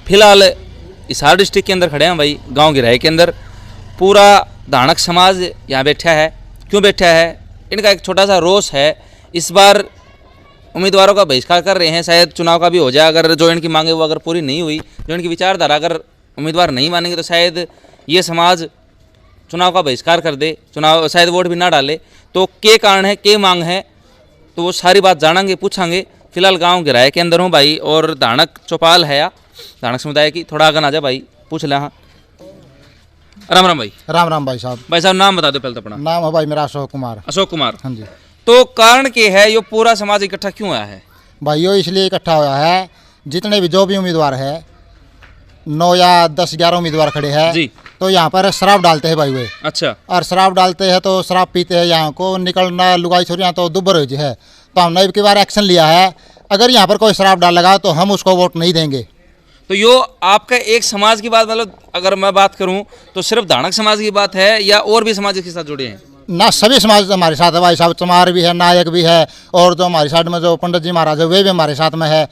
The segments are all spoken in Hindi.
फिलहाल हिसार डिस्ट्रिक्ट के अंदर खड़े हैं भाई, गांव गिराए के अंदर। पूरा धानक समाज यहाँ बैठा है। क्यों बैठा है? इनका एक छोटा सा रोष है। इस बार उम्मीदवारों का बहिष्कार कर रहे हैं, शायद चुनाव का भी हो जाए। अगर जो इनकी मांगे वो अगर पूरी नहीं हुई, जो इनकी विचारधारा अगर उम्मीदवार नहीं मानेंगे, तो शायद ये समाज चुनाव का बहिष्कार कर दे, चुनाव शायद वोट भी ना डाले। तो के कारण है, के मांग है, तो वो सारी बात जानेंगे, पूछेंगे। फिलहाल गांव गिराए के अंदर हूँ भाई, और धानक चौपाल है या धानक समुदाय की। थोड़ा आगे आ जा भाई, पूछ ले। हाँ, राम राम भाई। राम राम भाई साहब। भाई साहब नाम बता दो पहले तो अपना। नाम है भाई मेरा अशोक कुमार। अशोक कुमार। हाँ जी। तो कारण के है ये पूरा समाज इकट्ठा क्यों आया है? भाई यो इसलिए इकट्ठा हुआ है, जितने भी जो भी उम्मीदवार है, 9 या 10 11 उम्मीदवार खड़े हैं जी। तो यहाँ पर शराब डालते हैं भाई वे। अच्छा। और शराब डालते हैं तो शराब पीते हैं, यहाँ को निकलना लुगाई छोरियाँ तो दुबर हो है। तो हमने एक बार एक्शन लिया है, अगर यहाँ पर कोई शराब डाल लगा तो हम उसको वोट नहीं देंगे। तो यो आपका एक समाज की बात, मतलब अगर मैं बात करूं तो सिर्फ धानक समाज की बात है या और भी समाज इसके साथ जुड़े हैं? ना, सभी समाज हमारे साथ है भाई साहब। चमार भी है, नायक भी है, और जो हमारे साइड में जो पंडित जी महाराज है वे भी हमारे साथ में है,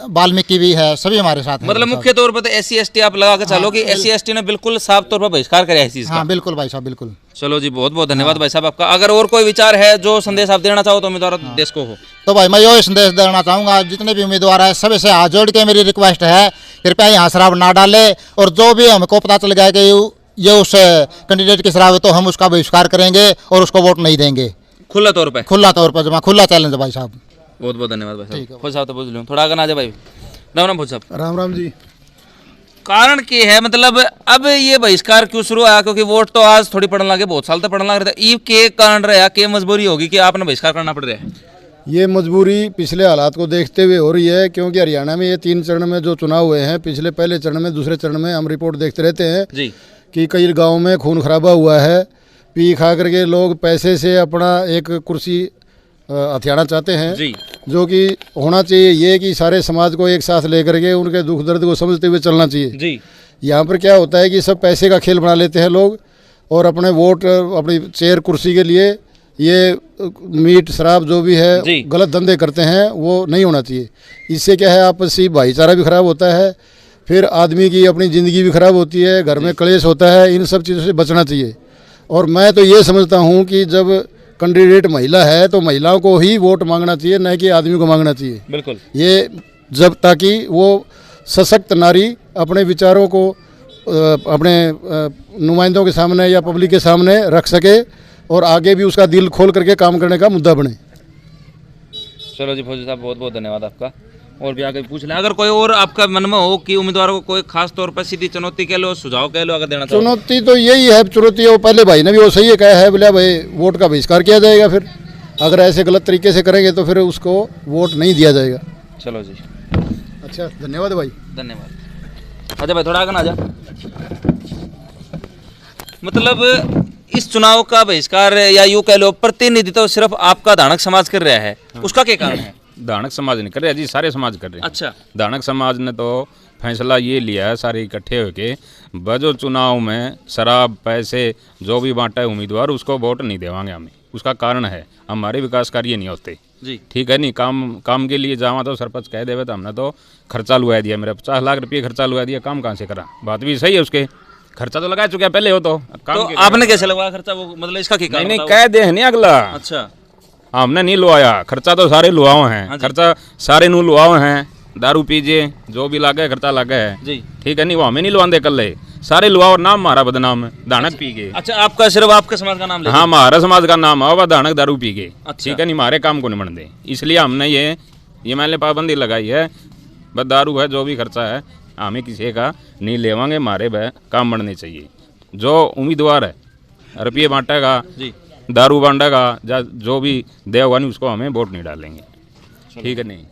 वाल्मीकि भी है, सभी हमारे साथ। मतलब मुख्य तौर पर तो SC ST आप लगा के चलो कि SC ST ने बिल्कुल साफ तौर पर बहिष्कार करे इस चीज का। हाँ बिल्कुल भाई साहब, बिल्कुल। चलो जी, बहुत बहुत धन्यवाद भाई साहब आपका। अगर और कोई विचार है, जो संदेश आप देना चाहो तो उम्मीदवार देश को हो, तो भाई मैं ये संदेश देना चाहूँगा, जितने भी उम्मीदवार है सभी से हाथ जोड़ के मेरी रिक्वेस्ट है, कृपया यहाँ शराब ना डाले। और जो भी हमको पता चल गया कि ये उस कैंडिडेट की शराब है तो हम उसका बहिष्कार करेंगे और उसको वोट नहीं देंगे। खुला तौर पर? खुला तौर पर, जमा खुला चैलेंज भाई साहब। बहुत बहुत धन्यवाद भाई साहब। फौज साहब तो पूछ लूँ, थोड़ा आगे ना जाए भाई। राम राम फौज साहब। राम राम जी। कारण क्या है, मतलब अब ये बहिष्कार क्यों शुरू हुआ? क्योंकि वोट तो आज थोड़ी पड़ने लगे, बहुत साल तक पड़ने लग रहा था। ये के कारण रहा, के मजबूरी होगी कि आपने बहिष्कार करना पड़ रहा है? ये मजबूरी पिछले हालात को देखते हुए हो रही है, क्योंकि हरियाणा में ये 3 चरण में जो चुनाव हुए हैं, पिछले पहले चरण में, दूसरे चरण में हम रिपोर्ट देखते रहते हैं जी कि कई गाँव में खून खराबा हुआ है। पी खा करके लोग पैसे से अपना एक कुर्सी हथियाना चाहते हैं जी। जो कि होना चाहिए ये कि सारे समाज को एक साथ लेकर के उनके दुख दर्द को समझते हुए चलना चाहिए जी। यहाँ पर क्या होता है कि सब पैसे का खेल बना लेते हैं लोग, और अपने वोट, अपनी चेयर कुर्सी के लिए ये मीट शराब जो भी है गलत धंधे करते हैं, वो नहीं होना चाहिए। इससे क्या है, आपसी भाईचारा भी खराब होता है, फिर आदमी की अपनी ज़िंदगी भी खराब होती है, घर में क्लेश होता है। इन सब चीज़ों से बचना चाहिए। और मैं तो ये समझता हूँ कि जब कैंडिडेट महिला है तो महिलाओं को ही वोट मांगना चाहिए, न कि आदमी को मांगना चाहिए। बिल्कुल। ये जब ताकि वो सशक्त नारी अपने विचारों को अपने नुमाइंदों के सामने या पब्लिक के सामने रख सके और आगे भी उसका दिल खोल करके काम करने का मुद्दा बने। चलो जी फौजी साहब, बहुत बहुत धन्यवाद आपका। और भी आगे पूछ लें, अगर कोई और आपका मन में हो कि उम्मीदवारों को कोई खास तौर पर सीधी चुनौती कह लो, सुझाव कह लो, अगर देना चाहो। चुनौती तो यही है, चुनौती वो पहले भाई ने भी वो सही कहा है, बोला भाई वोट का बहिष्कार किया जाएगा। फिर अगर ऐसे गलत तरीके से करेंगे तो फिर उसको वोट नहीं दिया जाएगा। चलो जी, अच्छा, धन्यवाद भाई। धन्यवाद। अच्छा भाई, थोड़ा आगे ना जा। मतलब इस चुनाव का बहिष्कार या यूँ कह लो प्रतिनिधित्व सिर्फ आपका धानक समाज कर रहा है, उसका क्या कारण है? धानक समाज नहीं कर रहे जी, सारे समाज कर रहे हैं। अच्छा। धानक समाज ने तो फैसला ये लिया है सारे इकट्ठे होके, बजो चुनाव में शराब पैसे जो भी बांटा है उम्मीदवार, उसको वोट नहीं देवांगे हमें। उसका कारण है हमारे विकास कार्य नहीं होते जी। ठीक है नहीं, काम के लिए जावा तो सरपंच कह देवे तो हमने तो खर्चा लुआ दिया, मेरा 50 लाख रुपये खर्चा लुआ दिया, काम कहाँ से करा? बात भी सही है, उसके खर्चा तो लगा चुका है पहले हो तो काम तो आपने कैसे लगवाया खर्चा? वो मतलब इसका क्या कारण? नहीं कह दे नहीं अगला। अच्छा। हमने नहीं लुआया खर्चा, तो सारे लुआओ हैं। खर्चा सारे नू लुआओ हैं, दारू पीजिए जो भी लागे खर्चा लागे है जी। ठीक है नहीं, वो हमें नहीं लुआते कल सारे लुआओ, नाम हमारा बदनाम है, धानक पी गए। अच्छा, आपका सिर्फ आपके समाज का नाम ले? हाँ, हमारा समाज का नाम है, धानक दारू पी गए। ठीक है नहीं, हमारे काम को नहीं बढ़ दे, इसलिए हमने ये मैंने पाबंदी लगाई है। बस दारू है जो भी खर्चा है हमें किसी का नहीं लेवांगे, हमारे वह काम बढ़ने चाहिए। जो उम्मीदवार है रुपये बांटेगा, दारू बांटेगा, जो भी देगा नहीं, उसको हमें वोट नहीं डालेंगे। ठीक है नहीं।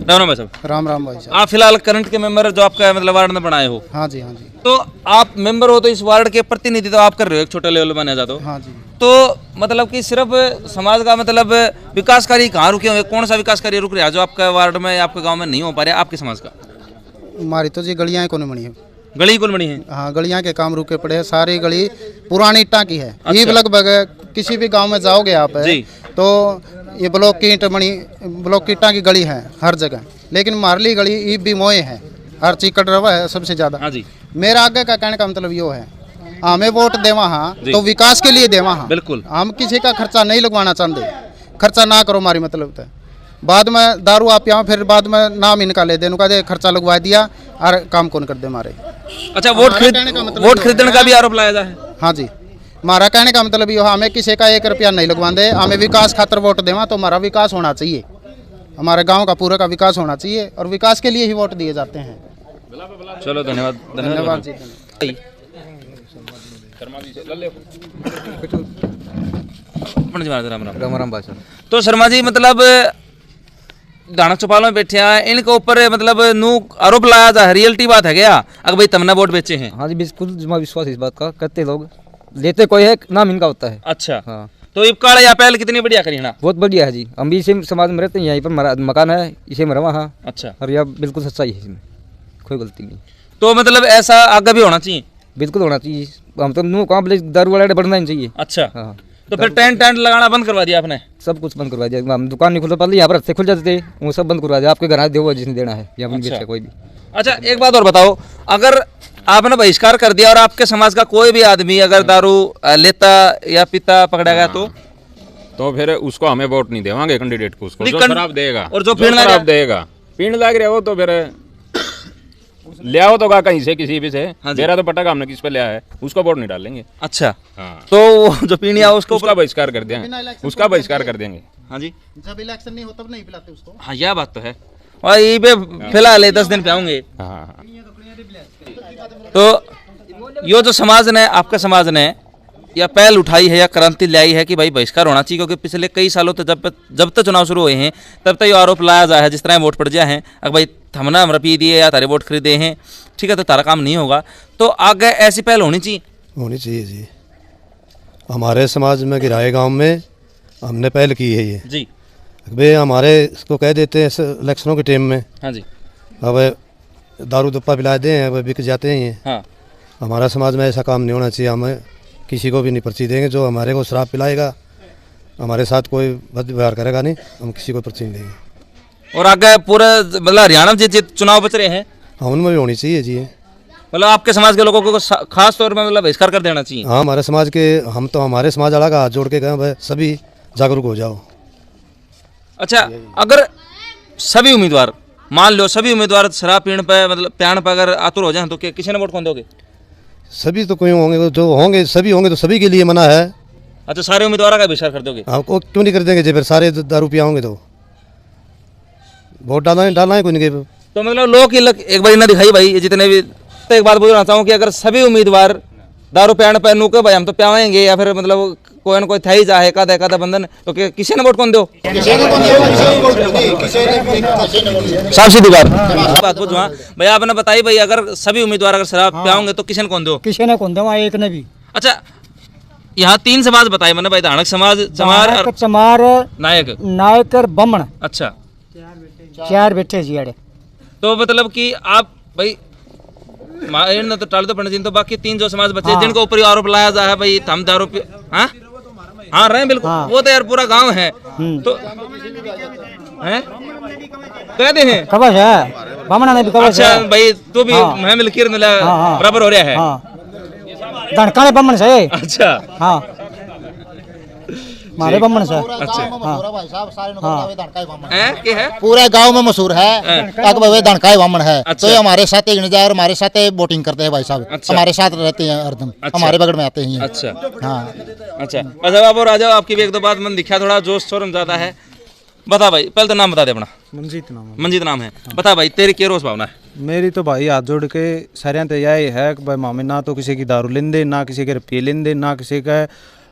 राम राम भाई साहब। राम राम भाई साहब। आप फिलहाल करंट के मेंबर जो आपका मतलब वार्ड में बनाए हो? हाँ जी, हाँ जी। तो आप मेंबर हो तो इस वार्ड के प्रतिनिधि तो आप कर रहे हो, एक छोटे लेवल बने जाते हो। हाँ जी। तो मतलब कि सिर्फ समाज का मतलब विकास कार्य कहाँ रुके हुए, कौन सा विकास कार्य रुक रहा है जो आपका वार्ड में, आपके गाँव में नहीं हो पा रहा आपके समाज का? हमारी तो जी गलियाँ को नहीं बनी है। गली कौन बनी है? हाँ, गलियाँ के काम रुके पड़े हैं। सारी गली पुरानी ईंटा की है। ये लगभग किसी भी गांव में जाओगे आप तो ये ब्लॉक की ईंट बनी, ब्लॉक की ईंटा की गली है हर जगह, लेकिन मारली गली ये भी मोए है। हर चीज कट रहा है सबसे ज्यादा। हाँ जी, मेरा आगे का कहने का मतलब यो है, हमें वोट देवा हाँ तो विकास के लिए देवा हाँ, बिल्कुल। हम किसी का खर्चा नहीं लगवाना चाहते, खर्चा ना करो हमारी मतलब है। बाद में दारू आप यहाँ फिर बाद में नाम इनका ले देनु का दे, खर्चा लगवा दिया और काम कौन कर दे हमारे। अच्छा, वोट खरीदने का भी आरोप लगाया जाए। हाँ जी, हमारा कहने का मतलब ये हमें किसी का 1 रुपया नहीं लगवा दे, हमें विकास खातर वोट देवा तो हमारा विकास होना चाहिए, हमारे गांव का पूरा का विकास होना चाहिए और विकास के लिए ही वोट दिए जाते हैं। चलो धन्यवाद। धन्यवाद जी। राम राम भाषा। तो शर्मा जी मतलब दानक चौपाल में बैठे हैं, इनके ऊपर मतलब नू आरोप लगाया जा, रियलिटी बात है क्या अगर भाई तुमने वोट बेचे हैं? हाँ जी बिल्कुल, जुमा विश्वास इस बात का करते लोग, लेते कोई है नाम इनका होता है। अच्छा हाँ, तो इबकाल या पहल कितनी बढ़िया करी ना? बहुत बढ़िया है जी, हम भी इसी समाज में रहते हैं, यहीं पर मकान है, इसे में रवा। हाँ अच्छा, और यह बिल्कुल सच्चाई है, इसमें कोई गलती नहीं। तो मतलब ऐसा आगे भी होना चाहिए? बिल्कुल होना चाहिए, हम तो नू कहाँ दारू वाले बढ़ना ही चाहिए। अच्छा, हाँ, तो फिर टेंट लगाना बंद करवा दिया आपने? सब कुछ बंद करवा दिया, हम दुकान नहीं खुलता, पहले यहाँ पर हफ्ते खुल जाते थे, वो सब बंद करवा दिया। आपके घर दो जिसने देना है या अपनी बेचा कोई भी। अच्छा, एक बात और बताओ, अगर आपने बहिष्कार कर दिया और आपके समाज का कोई भी आदमी अगर दारू लेता या पीता पकड़ा गया तो फिर उसको हमें वोट नहीं देवांगे कैंडिडेट को, उसको जो नहीं, शराब देगा और जो पीने शराब देगा, पीने लग रहा हो तो फिर ले आओ तो कहीं से किसी भी से। मेरा तो पटक हमने किस पे लिया है, उसको वोट नहीं डालेंगे। अच्छा, हाँ, तो जो पीने आओ उसको उसका बहिष्कार कर देंगे, उसका बहिष्कार कर देंगे। हाँ जी, जब इलेक्शन नहीं हो तब नहीं पिलाते उसको। हाँ यह बात तो है, और ये पे फिलहाल 10 दिन पे आऊंगे। हाँ, तो यो जो समाज ने, आपका समाज ने या पहल उठाई है या क्रांति लाई है कि भाई बहिष्कार होना चाहिए, क्योंकि पिछले कई सालों तक जब तक चुनाव शुरू हुए हैं तब तक ये आरोप लाया जा है, जिस तरह वोट पड़ जाए हैं अगर भाई थमना हम पी दिए या तारे वोट खरीदे हैं, ठीक है, तो तारा काम नहीं होगा, तो आगे ऐसी पहल होनी चाहिए जी। हमारे समाज में गिराए गांव में हमने पहल की है ये जी। भाई, हमारे इसको कह देते हैं इलेक्शनों के टाइम में, हाँ जी, अब दारू दुप्पा पिला दें, अब बिक जाते हैं ये। हाँ, हमारा समाज में ऐसा काम नहीं होना चाहिए, हमें किसी को भी नहीं पर्ची देंगे, जो हमारे को शराब पिलाएगा, हमारे साथ कोई बद व्यवहार करेगा नहीं, हम किसी को पर्ची नहीं देंगे। और आगे पूरे मतलब हरियाणा में जित चुनाव बच रहे हैं, हाँ उनमें भी होनी चाहिए जी, मतलब आपके समाज के लोगों को खास तौर पर मतलब बहिष्कार कर देना चाहिए। हाँ, हमारे समाज के, हम तो हमारे समाज वाला का हाथ जोड़ के कहें भाई सभी जागरूक हो जाओ। अच्छा, अगर सभी उम्मीदवार, मान लो सभी उम्मीदवार शराब पीने पे मतलब प्यान पे अगर आतुर हो जाए तो किसी ने वोट कौन दोगे? सभी तो कोई होंगे, जो होंगे सभी होंगे, तो सभी के लिए मना है। अच्छा, सारे उम्मीदवारों का बहिष्कार कर दोगे? आपको क्यों नहीं कर देंगे जब फिर सारे दारू पिया होंगे तो वोट डालना है कोई नहीं। तो मतलब लोग एक बार ना दिखाई भाई ये जितने भी, तो एक बात बोलना चाहूँ कि अगर सभी उम्मीदवार दारू प्यान पे नू के भाई हम तो प्यावेंगे या फिर मतलब कोई ना कोई था ही चाहे एकादा बंधन, तो किसी ने वोट कौन दो? साफ सीधी बात पूछो। हाँ भाई, आपने बताई भाई अगर सभी उम्मीदवार अगर शराब पियाओगे तो किसी ने कौन दो? किसी ने कौन दो, एक ने भी। अच्छा, यहाँ 3 समाज बताए मैंने भाई, धानक समाज, चमार, नायक और बमन। अच्छा, 4 बैठे जी अड़े। तो मतलब कि आप भाई इन तो टाल दो पंडित जी, तो बाकी 3 जो समाज बचे जिनको ऊपर आरोप लाया जा है भाई हम दारू पी, हाँ रहे बिल्कुल, वो तो यार पूरा गांव है तो हैं कहते हैं कबस है, बमना ने भी कबस। अच्छा भाई, तो भी मैं मिलकर बराबर हो रहा है धनका ने बमन से। अच्छा, हाँ हमारे बमन से। अच्छा, पूरे गांव में मशहूर है अकबर धनकाई बामन है। तो ये हमारे साथ एक नजारा और हमारे साथ वोटिंग करते हैं भाई साहब। हमारे साथ रहते हैं हरदम, हमारे बगल में आते हैं। अच्छा, हाँ अच्छा, अच्छा आप और आ जाओ, आपकी भी 1-2 बात मन दिखा, थोड़ा जोश शोर ज्यादा है। बता भाई, पहले तो नाम बता दे अपना। मंजीत नाम है। बता भाई, तेरी क्या रोज भावना है? मेरी तो भाई हाथ जोड़ के सारे तो यही है कि भाई मामे ना तो किसी की दारू लेंदे, ना किसी के रुपये लेंदे, ना किसी का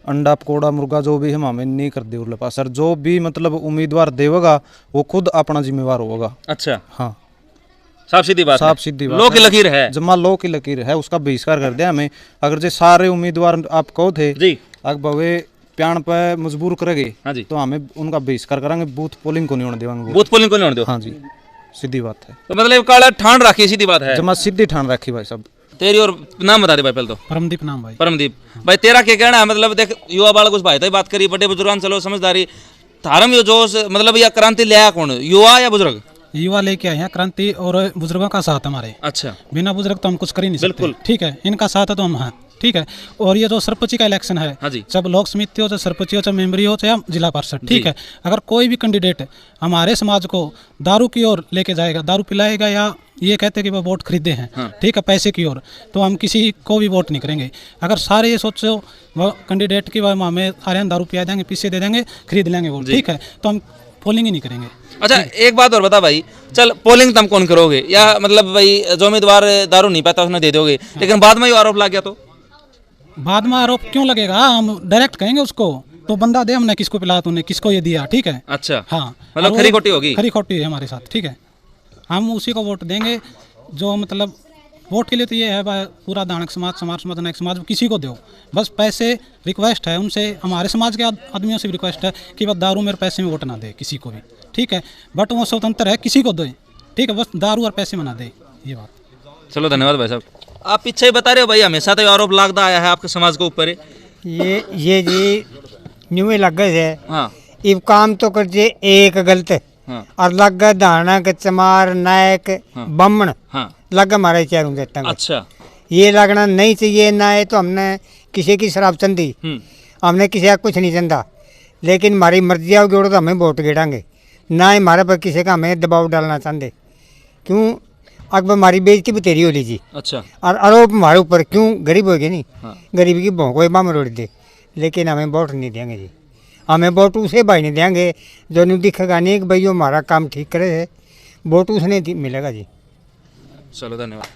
अंडा पकौड़ा मुर्गा जो भी है मामे नहीं कर दे उरले पास। सर जो भी मतलब उम्मीदवार देगा वो खुद अपना जिम्मेवार होगा। अच्छा, हाँ साफ सीधी बात, साफ सीधी बात, लो की लकीर है, जमा लो की लकीर है, उसका बहिष्कार कर दिया हमें। अगर जो सारे उम्मीदवार आप कहो थे जी अगर वे प्यान पे मजबूर करेंगे, हाँ जी, तो हमें उनका बहिष्कार करेंगे, बूथ पोलिंग को नहीं होने देंगे। बूथ पोलिंग को नहीं होने दो? हाँ जी, सीधी बात है। तो मतलब काला ठान रखी, सीधी बात है, जमा सीधी ठान रखी भाई साहब। तेरी और नाम बता दे भाई पहले तो। परमदीप नाम भाई। परमदीप भाई, तेरा क्या कहना है? मतलब देख, युवा बालक उस भाई तो बात करी, बड़े बुजुर्ग चलो समझदारी, थारम यो जोश मतलब या क्रांति लिया कौन, युवा या बुजुर्ग? युवा लेके आए हैं क्रांति और बुजुर्गों का साथ हमारे। अच्छा, बिना बुजुर्ग तो हम कुछ कर ही नहीं सकते। बिल्कुल। ठीक है, इनका साथ है तो हम हैं। ठीक है, और ये जो सरपंच का इलेक्शन है, हाँ जी। चाहे ब्लॉक समिति हो, चाहे सरपंच हो, चाहे मेंबरी हो, चाहे जिला पार्षद, ठीक है, अगर कोई भी कैंडिडेट हमारे समाज को दारू की ओर लेके जाएगा, दारू पिलाएगा या ये कहते हैं कि वो वोट खरीदे हैं, ठीक है, पैसे की ओर, तो हम किसी को भी वोट नहीं करेंगे। अगर सारे ये सोचो वो कैंडिडेट की वह हमें सारे दारू पिला देंगे, पैसे दे देंगे, खरीद लेंगे वोट, ठीक है, तो हम पोलिंग ही नहीं करेंगे। अच्छा, एक बात और बता भाई, चल पोलिंग तुम कौन करोगे, या मतलब भाई जो उम्मीदवार दारू नहीं पाता उसने दे दोगे, लेकिन बाद में ये आरोप लग गया तो बाद में आरोप क्यों लगेगा? हम डायरेक्ट कहेंगे उसको, तो बंदा दे, हमने किसको पिलाया, तूने किसको ये दिया, ठीक है। अच्छा, हाँ, मतलब खरी खोटी होगी, खरी खोटी है हमारे साथ, ठीक है, हम उसी को वोट देंगे जो मतलब वोट के लिए तो ये है भाई, पूरा दानक समाज, नायक समाज, किसी को दो, बस पैसे रिक्वेस्ट है उनसे, हमारे समाज के आदमियों से भी रिक्वेस्ट है कि बस दारू मेरे पैसे में वोट ना दे किसी को भी, ठीक है, बट वो स्वतंत्र है, किसी को दे, ठीक है, बस दारू और पैसे में ना दे, ये बात। चलो धन्यवाद भाई साहब। आप पीछे ही बता रहे हो भाई, हमेशा तो आरोप लगता आया है आपके समाज के ऊपर। ये जी न्यू लग गए थे। हाँ, इब काम तो कर जे एक गलत हाँ, और लग गए दानक, चमार, नायक, बम्मन, हाँ, लग गए हमारे चारों देता। अच्छा, ये लगना नहीं चाहिए ना, है तो हमने किसी की शराब चंदी, हमने किसी का कुछ नहीं चंदा, लेकिन हमारी मर्जी आओगी तो हमें वोट गिराएंगे ना, हमारे पर किसी का हमें दबाव डालना चाहते, क्यों अब हमारी बेइज्जती भी तेरी हो लीजिए। अच्छा, और आरोप हमारे ऊपर, क्यों गरीब होगी नहीं, गरीबी की भोंको बाम रोड़ दे, लेकिन हमें वोट नहीं देंगे जी, हमें वोट उसे भाई नहीं देंगे जो नहीं दिखेगा नहीं कि भाई वो हमारा काम ठीक करे है, वोट उसने मिलेगा जी। चलो धन्यवाद।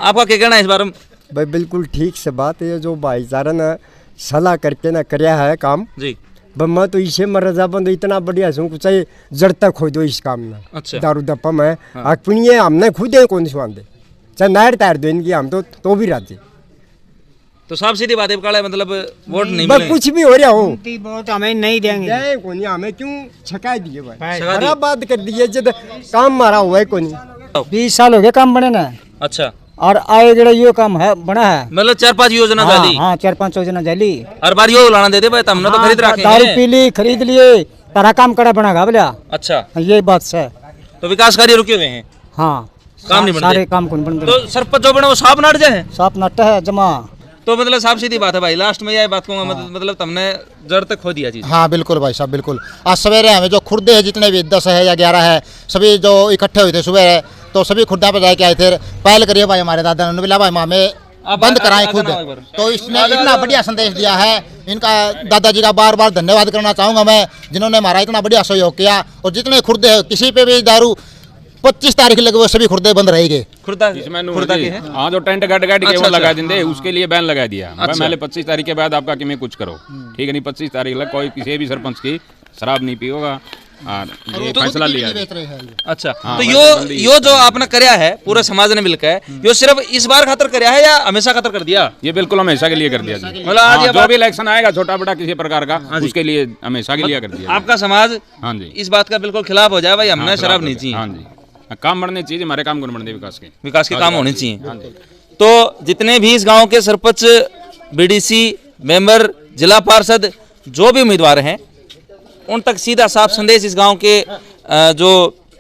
आपका क्या कहना है इस बारे में? भाई बिल्कुल ठीक से बात है, जो भाईचारा ने सलाह करके ना कराया है काम जी, मैं तो इसे में रजाबंद इतना बढ़िया छूँ, चाहे जड़ तक खोद दो इस काम में। अच्छा, दारू दप्पा में अपनी हमने खुद है कौन सी दे, चाहे नायर तार दो इनकी, हम तो भी राजी। तो साफ सीधी बात है, काला मतलब वोट नहीं बस कुछ भी हो रहा हो, वोट हमें नहीं देंगे, कौन हमें क्यों छका दिए भाई, खराब बात कर दिए, जब काम मारा हुआ है कौन। 20 साल हो गए काम बने ना। अच्छा, और आए जरा ये काम है बना है, मतलब 4-5 योजना जाली। हाँ 4-5 योजना जाली, हर बार यो लाना दे दे भाई, तुमने तो खरीद रखे दारू पी ली, खरीद लिए, तारा काम कड़ा बना बोला। अच्छा, ये बात है, तो विकास कार्य रुके हुए हैं। हाँ, काम नहीं बनते, सारे काम कौन बनते, तो सरपंच जो बने वो सांप नाट जाए, सांप नाटा है जमा। तो मतलब साफ सीधी बात है भाई, लास्ट में यह बात कहूँगा, मतलब तुमने जड़ तक खो दिया चीज। हाँ बिल्कुल भाई साहब, बिल्कुल। आज सवेरे हमें जो खुर्दे हैं जितने भी 10 है या 11 है, सभी जो इकट्ठे हुए थे सुबह, तो सभी खुर्दा पे जाके आए थे, पहल करिए भाई, हमारे दादा ने बोला भाई हमें बंद कराएं खुद, तो इसने इतना बढ़िया संदेश दिया है, इनका दादाजी का बार बार धन्यवाद करना चाहूँगा मैं, जिन्होंने हमारा इतना बढ़िया सहयोग किया। और जितने खुर्दे किसी पे भी दारू 25 तारीख लगे वो सभी खुर्दे बंद रहेंगे। खुर्दा के हाँ, जो टेंट गाड़ के वो लगा देंगे, उसके लिए बैन लगा दिया। पहले 25 तारीख के बाद आपका कि मैं कुछ करो, ठीक है नहीं, 25 तारीख लग कोई किसी भी सरपंच की शराब नहीं पियोगा, ये फैसला लिया। अच्छा, तो यो जो आपने कराया है पूरे समाज ने मिलकर, यो सिर्फ इस बार खातर कराया है या हमेशा खातर कर दिया? ये बिल्कुल हमेशा के लिए कर दिया, मतलब जो भी इलेक्शन आएगा छोटा बड़ा किसी प्रकार का, उसके लिए हमेशा के लिए कर दिया। आपका समाज हाँ जी इस बात का बिल्कुल खिलाफ हो जाए भाई, हमने शराब नहीं चाहिए। हाँ जी, काम बढ़ने चाहिए, हमारे काम कौन बढ़ने, विकास के काम होने चाहिए। तो जितने भी इस गांव के सरपंच, बीडीसी मेंबर, जिला पार्षद, जो भी उम्मीदवार हैं, उन तक सीधा साफ संदेश इस गांव के जो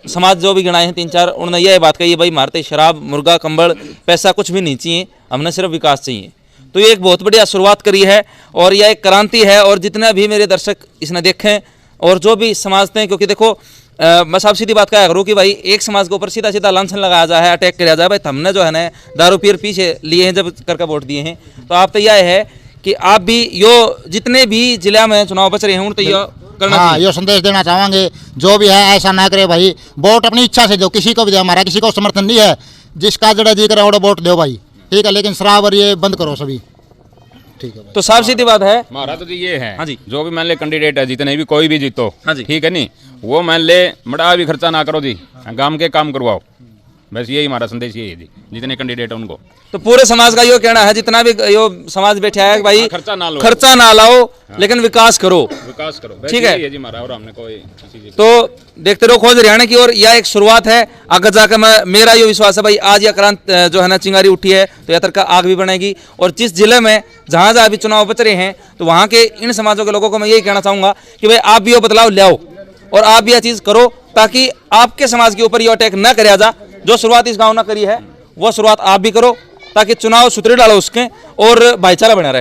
समाज जो भी गिनाए हैं 3-4, उन्होंने यह बात कही है भाई, मारते शराब, मुर्गा, कंबल, पैसा कुछ भी नहीं चाहिए, हमने सिर्फ विकास चाहिए। तो ये एक बहुत बढ़िया शुरुआत करी है और यह एक क्रांति है। और जितने भी मेरे दर्शक इसने देखें और जो भी समझते हैं, क्योंकि देखो मैं साफ सीधी बात कहा करूँ कि भाई एक समाज के ऊपर सीधा सीधा लांछन लगाया जाए है, अटैक किया जाए भाई, हमने जो है ना दारू पीर पीछे लिए हैं जब करके वोट दिए हैं, तो आप तो यह है कि आप भी यो जितने भी जिला में चुनाव बच रहे हैं उन तो यो करना हाँ, यो संदेश देना चाहेंगे, जो भी है ऐसा ना करे भाई, वोट अपनी इच्छा से दो, किसी को भी दो, हमारा किसी को समर्थन नहीं है, जिसका जड़ा जी करे वोट दो भाई, ठीक है, लेकिन शराब और ये बंद करो सभी, ठीक है। तो साफ सीधी बात है हमारा तो ये है। हाँ जी, जो भी मान ले कैंडिडेट है, जितने भी कोई भी जीतो, हाँ जी, ठीक है नहीं, वो मान ले बड़ा भी खर्चा ना करो जी, गांव के काम करवाओ, बस यही हमारा संदेश यही है जी, जितने कैंडिडेट हैं उनको। तो पूरे समाज का यो कहना है, जितना भी यो समाज बैठा है, भाई खर्चा ना लाओ लेकिन विकास करो, ठीक है जी हमारा। और हमने कोई तो देखते रहो खोज हरियाणा की ओर। यह एक शुरुआत है, आगे जाकर मेरा यो विश्वास है भाई, आज यह क्रांत जो है ना चिंगारी उठी है तो यात्रा का आग भी बढ़ेगी। और जिस जिले में जहाँ जहाँ अभी चुनाव बच रहे हैं, तो वहाँ के इन समाजों के लोगों को मैं यही कहना चाहूँगा कि भाई आप भी ये बदलाव लाओ और आप भी यह चीज़ करो, ताकि आपके समाज के ऊपर ये अटैक न कराया जा। जो शुरुआत इस गाँव ने करी है वो शुरुआत आप भी करो, ताकि चुनाव सुथरे डालो उसके और भाईचारा बना रहे।